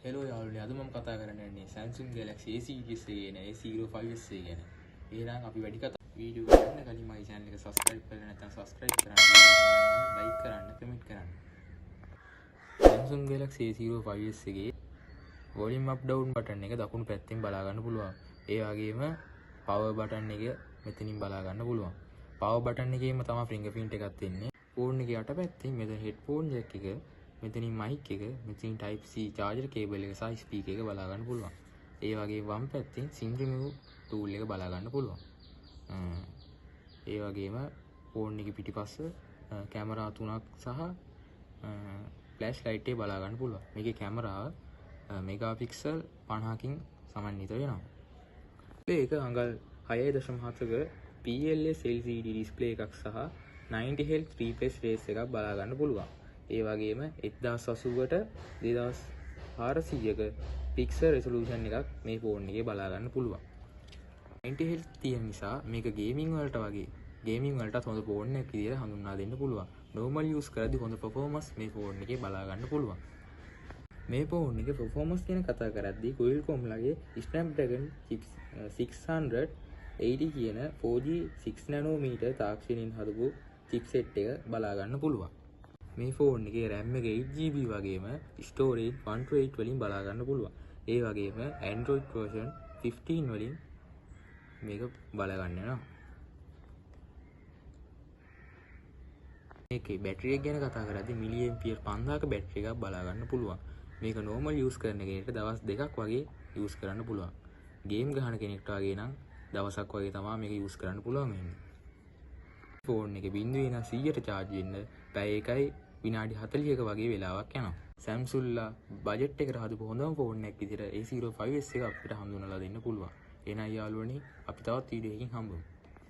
Hello යාළුවනේ, අද මම කතා කරන්න යන්නේ Samsung Galaxy A series එකේ නේ A05s එක ගැන. එහෙනම් අපි වැඩි කතා වීඩියෝ ගන්න කලින් මගේ channel එක subscribe කරලා නැත්නම් subscribe කරන්න, like කරන්න, comment කරන්න. Samsung Galaxy A05s එකේ volume up down button එක දකුණු පැත්තෙන් බලා ගන්න පුළුවන්. ඒ වගේම power button එක මෙතනින් බලා ගන්න පුළුවන්. power button එකේම තමයි fingerprint එකක් තියෙන්නේ. phone එකේ යටපැත්තේ මෙතන headphone jack එක, මෙතනින් mic එක, මෙතනින් type C charger cable එක සහ speaker එක බලා ගන්න පුළුවන්. ඒ වගේ වම් පැත්තෙන් sim remove tool එක බලා ගන්න පුළුවන්. ඒ වගේම phone එකේ පිටිපස්ස කැමරා තුනක් සහ flash light එක බලා ගන්න පුළුවන්. මේකේ කැමරාව මෙගාපික්සල් 50කින් සමන්විත වෙනවා. ඒක අඟල් 6.7ක PLS LCD display එකක් සහ 90Hz refresh rate එකක් බලා ගන්න පුළුවන්. ඒ වගේම 1080කට 2400ක pixel resolution එකක් මේ ෆෝන් එකේ බලා ගන්න පුළුවන්. 90Hz තියෙන නිසා මේක ගේමින් වලටත් හොඳ ෆෝන් එකක් විදිහට හඳුන්වා දෙන්න පුළුවන්. normal use කරද්දී හොඳ performance මේ ෆෝන් එකේ බලා ගන්න පුළුවන්. මේ ෆෝන් එකේ performance ගැන කතා කරද්දී Qualcomm ලගේ Snapdragon 680 කියන 4G 6 nanometer තාක්ෂණයෙන් හදපු chipset එක බලා ගන්න පුළුවන්. මේ ෆෝන් එකේ RAM එක 8GB වගේම storage 128 වලින් බලා ගන්න පුළුවන්. ඒ වගේම Android version 15 වලින් මේක බලා ගන්න වෙනවා. මේකේ බැටරි එක ගැන කතා කරද්දී මිලිඇම්පියර් 5000ක බැටරි එකක් බලා ගන්න පුළුවන්. මේක normal use කරන කෙනෙක්ට දවස් දෙකක් වගේ use කරන්න පුළුවන්. game ගහන කෙනෙක්ට වගේ නම් දවසක් වගේ තමයි මේක use කරන්න පුළුවන් වෙන්නේ. ෆෝන් එක 0.100ට charge වෙන්න පැය එකයි විනාඩි 40ක වගේ වෙලාවක් යනවා. Samsung ලා බජට් එකට හදපු හොඳම ෆෝන් එකක් විදිහට A05s එක අපිට හඳුන්වලා දෙන්න පුළුවන්. එහෙනම් යාළුවනේ අපි තවත් වීඩියෝ එකකින් හම්බෙමු.